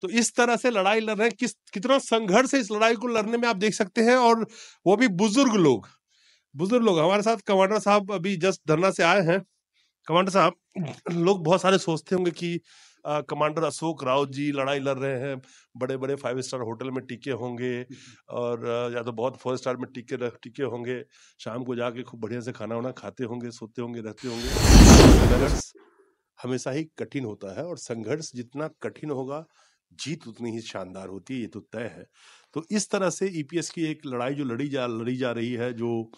तो इस तरह से लड़ाई लड़ रहे हैं, कितना संघर्ष है इस लड़ाई को लड़ने में आप देख सकते हैं। और वो भी बुजुर्ग लोग हमारे साथ कमांडर साहब अभी जस्ट धरना से आए हैं। कमांडर साहब, लोग बहुत सारे सोचते होंगे कि कमांडर अशोक राउत जी लड़ाई लड़ रहे हैं, बड़े बड़े 5 स्टार होटल में टिके होंगे और या तो बहुत 4 स्टार में टिके होंगे, शाम को जाके खूब बढ़िया से खाना वाना खाते होंगे, सोते होंगे, रहते होंगे। संघर्ष हमेशा ही कठिन होता है और संघर्ष जितना कठिन होगा जीत उतनी ही शानदार होती है, ये तो तय है। तो इस तरह से ईपीएस की एक लड़ाई जो लड़ी जा रही है, जो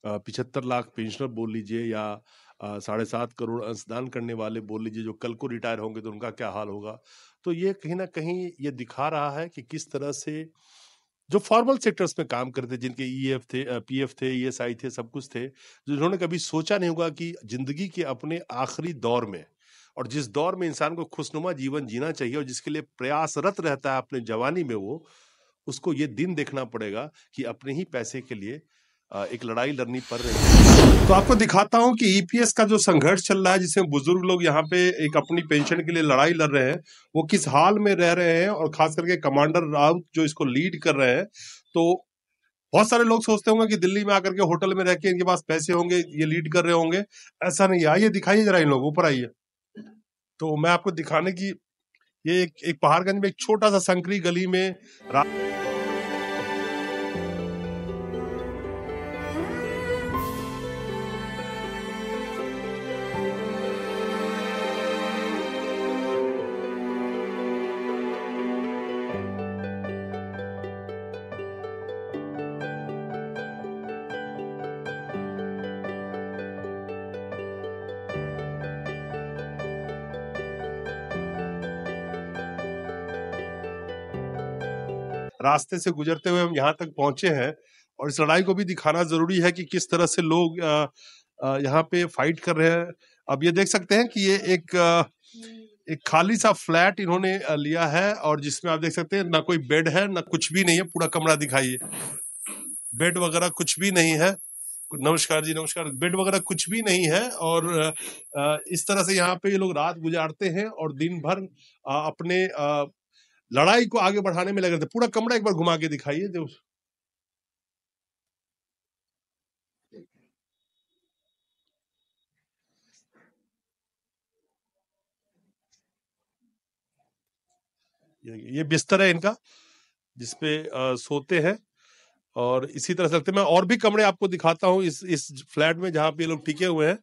75 लाख पेंशनर बोल लीजिए या 7.5 करोड़ अंशदान करने वाले बोल लीजिए, जो कल को रिटायर होंगे तो उनका क्या हाल होगा। तो ये कहीं ना कहीं ये दिखा रहा है कि किस तरह से जो फॉर्मल सेक्टर्स में काम करते, जिनके ईएफ थे, पीएफ थे, ईएसआई थे, सब कुछ थे, जिन्होंने कभी सोचा नहीं होगा कि जिंदगी के अपने आखिरी दौर में, और जिस दौर में इंसान को खुशनुमा जीवन जीना चाहिए और जिसके लिए प्रयासरत रहता है अपने जवानी में, वो उसको ये दिन देखना पड़ेगा कि अपने ही पैसे के लिए एक लड़ाई लड़नी पड़ रही है। तो आपको दिखाता हूं कि ईपीएस का जो संघर्ष चल रहा है, जिसमें बुजुर्ग लोग यहाँ पे एक अपनी पेंशन के लिए लड़ाई लड़ रहे हैं, वो किस हाल में रह रहे हैं, और खास करके कमांडर राउत जो इसको लीड कर रहे हैं। तो बहुत सारे लोग सोचते होंगे कि दिल्ली में आकर के होटल में रह के इनके पास पैसे होंगे, ये लीड कर रहे होंगे। ऐसा नहीं है। आइए दिखाइए जरा इन लोग, ऊपर आइए। तो मैं आपको दिखाने की, ये एक पहाड़गंज में एक छोटा सा संकरी गली में रास्ते से गुजरते हुए हम यहाँ तक पहुंचे हैं, और इस लड़ाई को भी दिखाना जरूरी है कि किस तरह से लोग यहाँ पे फाइट कर रहे हैं। अब ये देख सकते हैं कि ये एक खाली सा फ्लैट इन्होंने लिया है, और जिसमें आप देख सकते हैं ना कोई बेड है, ना कुछ भी नहीं है। पूरा कमरा दिखाइए, बेड वगैरह कुछ भी नहीं है। नमस्कार जी, नमस्कार। बेड वगैरह कुछ भी नहीं है, और इस तरह से यहाँ पे ये लोग रात गुजारते हैं और दिन भर अपने लड़ाई को आगे बढ़ाने में लगे रहते। पूरा कमरा एक बार घुमा के दिखाइए। जो ये बिस्तर है इनका, जिसपे सोते हैं, और इसी तरह से लगते हैं। मैं और भी कमरे आपको दिखाता हूँ इस फ्लैट में जहाँ पे ये लोग टिके हुए हैं।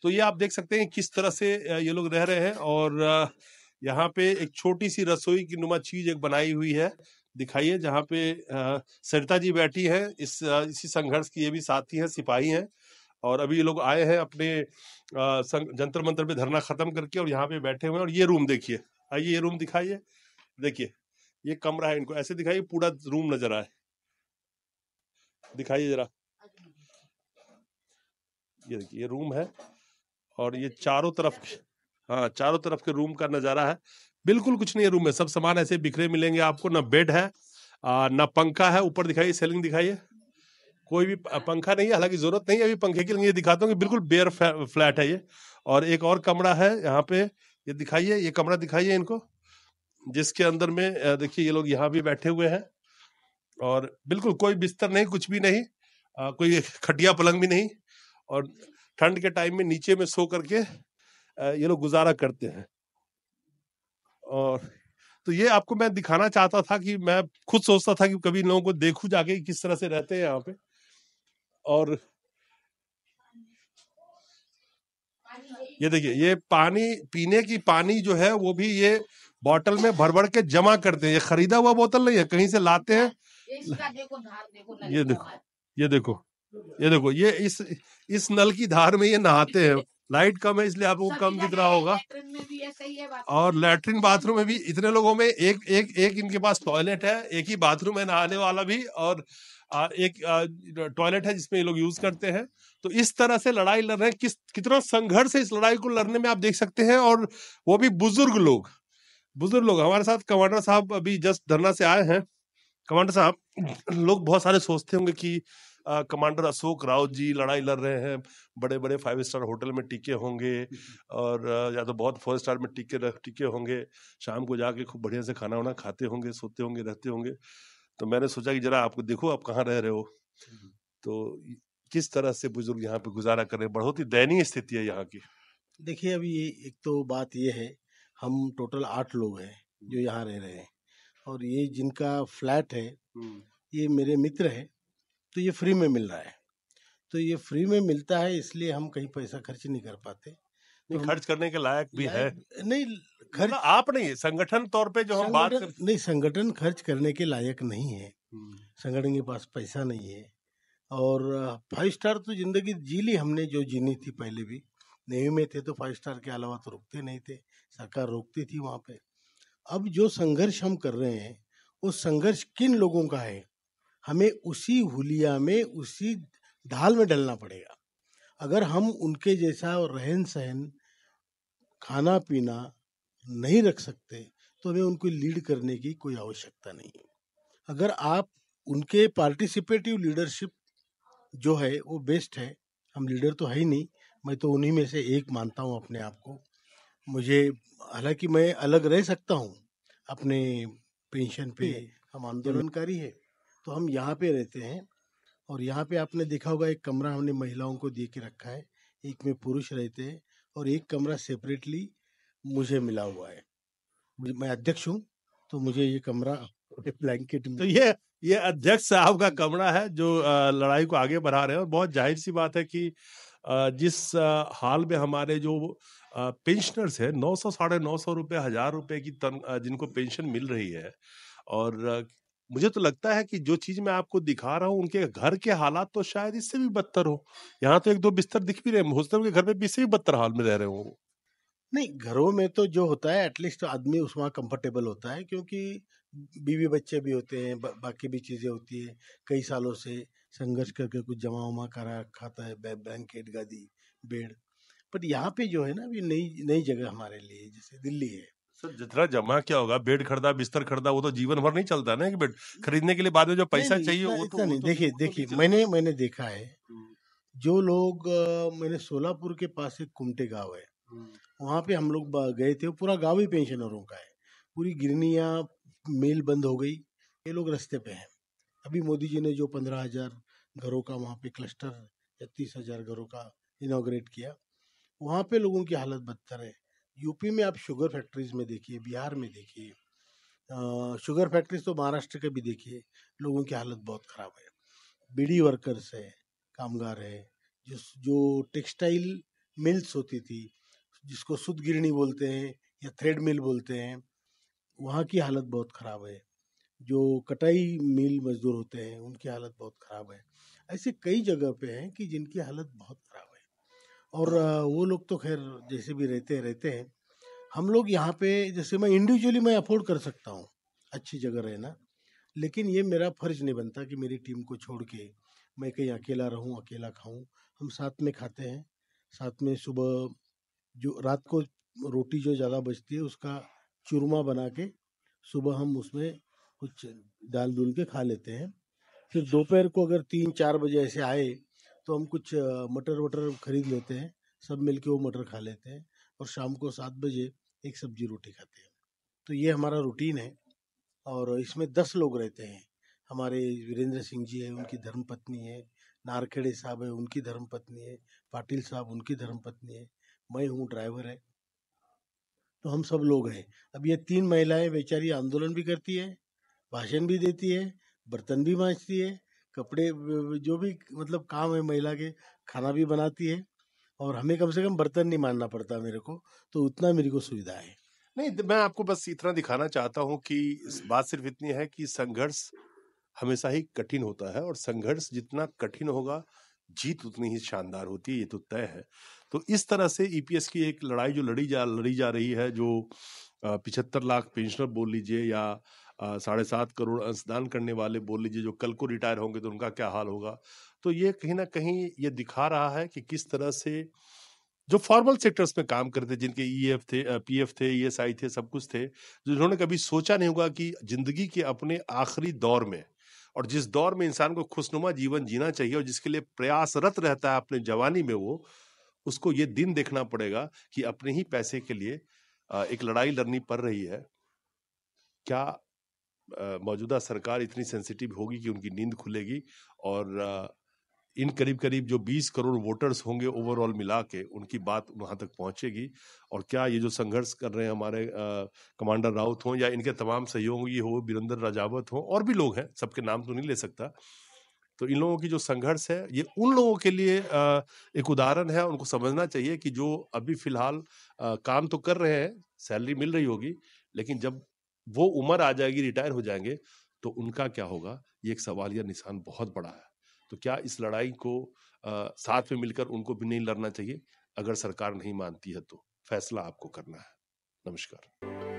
तो ये आप देख सकते हैं किस तरह से ये लोग रह रहे हैं, और यहाँ पे एक छोटी सी रसोई की नुमा चीज एक बनाई हुई है, दिखाइए, जहाँ पे सरिता जी बैठी है। इसी संघर्ष की ये भी साथी हैं, सिपाही हैं, और अभी ये लोग आए हैं अपने जंतर मंतर पे धरना खत्म करके, और यहाँ पे बैठे हुए हैं। और ये रूम देखिए, आइए ये रूम दिखाइए। देखिए ये कमरा है, इनको ऐसे दिखाइए, पूरा रूम नजर आए, दिखाइए जरा। ये देखिए ये रूम है, और ये चारों तरफ के रूम का नजारा है। बिल्कुल कुछ नहीं है रूम में, सब सामान ऐसे बिखरे मिलेंगे आपको। ना बेड है, ना पंखा है। ऊपर दिखाइए, सीलिंग दिखाइए, कोई भी पंखा नहीं है। हालांकि जरूरत नहीं है अभी पंखे की, ये दिखाता हूँ कि बिल्कुल बेयर फ्लैट है ये। और एक और कमरा है यहाँ पे, ये दिखाइए, ये कमरा दिखाइए इनको, जिसके अंदर में देखिए ये लोग यहाँ भी बैठे हुए हैं, और बिल्कुल कोई बिस्तर नहीं, कुछ भी नहीं, कोई खटिया पलंग भी नहीं, और ठंड के टाइम में नीचे में सो करके ये लोग गुजारा करते हैं। और तो ये आपको मैं दिखाना चाहता था कि मैं खुद सोचता था कि कभी इन लोगों को देखूं जाके किस तरह से रहते हैं यहाँ पे। और ये देखिए, ये पानी पीने की पानी जो है वो भी ये बॉटल में भर भर के जमा करते हैं। ये खरीदा हुआ बोतल नहीं है, कहीं से लाते हैं। ये देखो, ये देखो, ये देखो, ये इस नल की धार में ये नहाते हैं। लाइट कम है इसलिए आपको कम दिख रहा होगा। और लैट्रिन बाथरूम में भी इतने लोगों में एक इनके पास टॉयलेट है, एक ही बाथरूम है नहाने वाला भी, और एक टॉयलेट है जिसमें ये लोग यूज करते हैं। तो इस तरह से लड़ाई लड़ रहे हैं, कितना संघर्ष है इस लड़ाई को लड़ने में आप देख सकते हैं। और वो भी बुजुर्ग लोग हमारे साथ कमांडर साहब अभी जस्ट धरना से आए हैं। कमांडर साहब, लोग बहुत सारे सोचते होंगे कि कमांडर अशोक राव जी लड़ाई लड़ रहे हैं, बड़े बड़े 5 स्टार होटल में टिके होंगे और या तो बहुत 4 स्टार में टिके होंगे, शाम को जाके खूब बढ़िया से खाना वाना खाते होंगे, सोते होंगे, रहते होंगे। तो मैंने सोचा कि जरा आपको देखो आप कहाँ रह रहे हो, तो किस तरह से बुजुर्ग यहाँ पे गुजारा कर रहे हैं। बहुत ही दयनीय स्थिति है यहाँ की। देखिए, अभी एक तो बात ये है, हम टोटल 8 लोग हैं जो यहाँ रह रहे हैं, और ये जिनका फ्लैट है ये मेरे मित्र है, तो ये फ्री में मिल रहा है। तो ये फ्री में मिलता है, इसलिए हम कहीं पैसा खर्च नहीं कर पाते। नहीं, खर्च करने के लायक भी है नहीं, खर्च आप नहीं, संगठन तौर पे जो हम बात कर नहीं, संगठन खर्च करने के लायक नहीं है। संगठन के पास पैसा नहीं है। और 5 स्टार तो जिंदगी जी ली हमने, जो जीनी थी पहले भी। नेवी में थे तो 5 स्टार के अलावा तो रुकते नहीं थे, सरकार रोकती थी वहाँ पे। अब जो संघर्ष हम कर रहे हैं, वो संघर्ष किन लोगों का है, हमें उसी हुलिया में, उसी ढाल में डलना पड़ेगा। अगर हम उनके जैसा रहन सहन, खाना पीना नहीं रख सकते, तो हमें उनको लीड करने की कोई आवश्यकता नहीं है। अगर आप उनके पार्टिसिपेटिव लीडरशिप जो है वो बेस्ट है। हम लीडर तो है ही नहीं, मैं तो उन्हीं में से एक मानता हूँ अपने आप को। मुझे, हालांकि मैं अलग रह सकता हूँ अपने पेंशन पे, हम आंदोलनकारी है, तो हम यहाँ पे रहते हैं। और यहाँ पे आपने देखा होगा, एक कमरा हमने महिलाओं को दे के रखा है, एक में पुरुष रहते हैं, और एक कमरा सेपरेटली मुझे मिला हुआ है। मैं अध्यक्ष हूँ, तो मुझे ये कमरा ब्लैंकेट में। तो ये अध्यक्ष साहब का कमरा है जो लड़ाई को आगे बढ़ा रहे हैं। और बहुत जाहिर सी बात है कि जिस हाल में हमारे जो पेंशनर्स है, 900 950 रुपए, 1000 रुपए की जिनको पेंशन मिल रही है, और मुझे तो लगता है कि जो चीज मैं आपको दिखा रहा हूँ, उनके घर के हालात तो शायद इससे भी बदतर हो। यहाँ तो 1-2 बिस्तर दिख भी रहे हैं, हॉस्टल के घर में भी इससे भी बदतर हाल में रह रहे हो। नहीं, घरों में तो जो होता है एटलीस्ट आदमी उसमें कंफर्टेबल होता है, क्योंकि बीवी बच्चे भी होते हैं, बाकी भी चीज़ें होती है। कई सालों से संघर्ष करके कुछ जमा उमा करा खाता है, ब्लैंकेट, गादी, बेड। बट यहाँ पे जो है ना, अभी नई नई जगह हमारे लिए, जैसे दिल्ली है। सर, जितना जमा क्या होगा, बेड खरीदा, बिस्तर खरीदा, वो तो जीवन भर नहीं चलता ना। कि बेड खरीदने के लिए बाद में जो पैसा चाहिए इतना नहीं। देखिए, मैंने देखा है, जो लोग मैंने सोलापुर के पास एक कुमटे गांव है, वहाँ पे हम लोग गए थे। पूरा गांव ही पेंशनरों का है, पूरी गिरनियाँ, मिल बंद हो गई, ये लोग रास्ते पे हैं। अभी मोदी जी ने जो 15,000 घरों का वहाँ पे क्लस्टर या 30,000 घरों का इनॉग्रेट किया, वहाँ पे लोगों की हालत बदतर है। यूपी में आप शुगर फैक्ट्रीज में देखिए, बिहार में देखिए, शुगर फैक्ट्रीज तो महाराष्ट्र के भी देखिए, लोगों की हालत बहुत ख़राब है। बीड़ी वर्कर्स है, कामगार है, जो टेक्सटाइल मिल्स होती थी, जिसको सुत गिरनी बोलते हैं या थ्रेड मिल बोलते हैं, वहाँ की हालत बहुत ख़राब है। जो कटाई मिल मजदूर होते हैं, उनकी हालत बहुत ख़राब है। ऐसे कई जगह पे हैं कि जिनकी हालत बहुत ख़राब है। और वो लोग तो खैर जैसे भी रहते हैं। हम लोग यहाँ पे, जैसे मैं इंडिविजुअली मैं अफोर्ड कर सकता हूँ अच्छी जगह रहना, लेकिन ये मेरा फर्ज नहीं बनता कि मेरी टीम को छोड़ के मैं कहीं अकेला रहूं, अकेला खाऊं। हम साथ में खाते हैं, साथ में सुबह जो रात को रोटी जो ज़्यादा बचती है उसका चूरमा बना के सुबह हम उसमें कुछ डाल डूल के खा लेते हैं। फिर दोपहर को अगर 3-4 बजे ऐसे आए तो हम कुछ मटर वटर खरीद लेते हैं, सब मिलके वो मटर खा लेते हैं, और शाम को 7 बजे एक सब्जी रोटी खाते हैं। तो ये हमारा रूटीन है। और इसमें 10 लोग रहते हैं। हमारे वीरेंद्र सिंह जी है, उनकी धर्मपत्नी है, नारखेड़े साहब है, उनकी धर्मपत्नी है, पाटिल साहब उनकी धर्मपत्नी है, मैं हूँ, ड्राइवर है, तो हम सब लोग हैं। अब ये 3 महिलाएं बेचारी आंदोलन भी करती है, भाषण भी देती है, बर्तन भी मांजती है, कपड़े जो भी मतलब काम है महिला के, खाना भी बनाती है, और हमें कम से कम बर्तन नहीं मांजना पड़ता मेरे को, तो उतना मेरे को सुविधा है। नहीं, मैं आपको बस इतना दिखाना चाहता हूँ कि बात सिर्फ इतनी है कि संघर्ष हमेशा ही कठिन होता है, और संघर्ष जितना कठिन होगा, जीत उतनी ही शानदार होती है, ये तो तय है। तो इस तरह से ईपीएस की एक लड़ाई जो लड़ी जा रही है, जो 75 लाख पेंशनर बोल लीजिए, या 7.5 करोड़ अंशदान करने वाले बोल लीजिए, जो कल को रिटायर होंगे तो उनका क्या हाल होगा। तो ये कहीं ना कहीं ये दिखा रहा है कि किस तरह से जो फॉर्मल सेक्टर्स में काम करते थे, जिनके ईएफ थे, पीएफ थे, ईएसआई थे, सब कुछ थे, जिन्होंने कभी सोचा नहीं होगा कि जिंदगी के अपने आखिरी दौर में और जिस दौर में इंसान को खुशनुमा जीवन जीना चाहिए और जिसके लिए प्रयासरत रहता है अपने जवानी में, वो उसको ये दिन देखना पड़ेगा कि अपने ही पैसे के लिए एक लड़ाई लड़नी पड़ रही है। क्या मौजूदा सरकार इतनी सेंसिटिव होगी कि उनकी नींद खुलेगी और इन करीब करीब जो 20 करोड़ वोटर्स होंगे ओवरऑल मिला के, उनकी बात वहां तक पहुंचेगी? और क्या ये जो संघर्ष कर रहे हैं हमारे कमांडर राउत हों या इनके तमाम सहयोगी हो, वीरेंद्र राजावत हो, और भी लोग हैं, सबके नाम तो नहीं ले सकता, तो इन लोगों की जो संघर्ष है ये उन लोगों के लिए एक उदाहरण है। उनको समझना चाहिए कि जो अभी फिलहाल काम तो कर रहे हैं, सैलरी मिल रही होगी, लेकिन जब वो उम्र आ जाएगी, रिटायर हो जाएंगे, तो उनका क्या होगा? ये एक सवालिया निशान बहुत बड़ा है। तो क्या इस लड़ाई को साथ में मिलकर उनको भी नहीं लड़ना चाहिए? अगर सरकार नहीं मानती है तो फैसला आपको करना है। नमस्कार।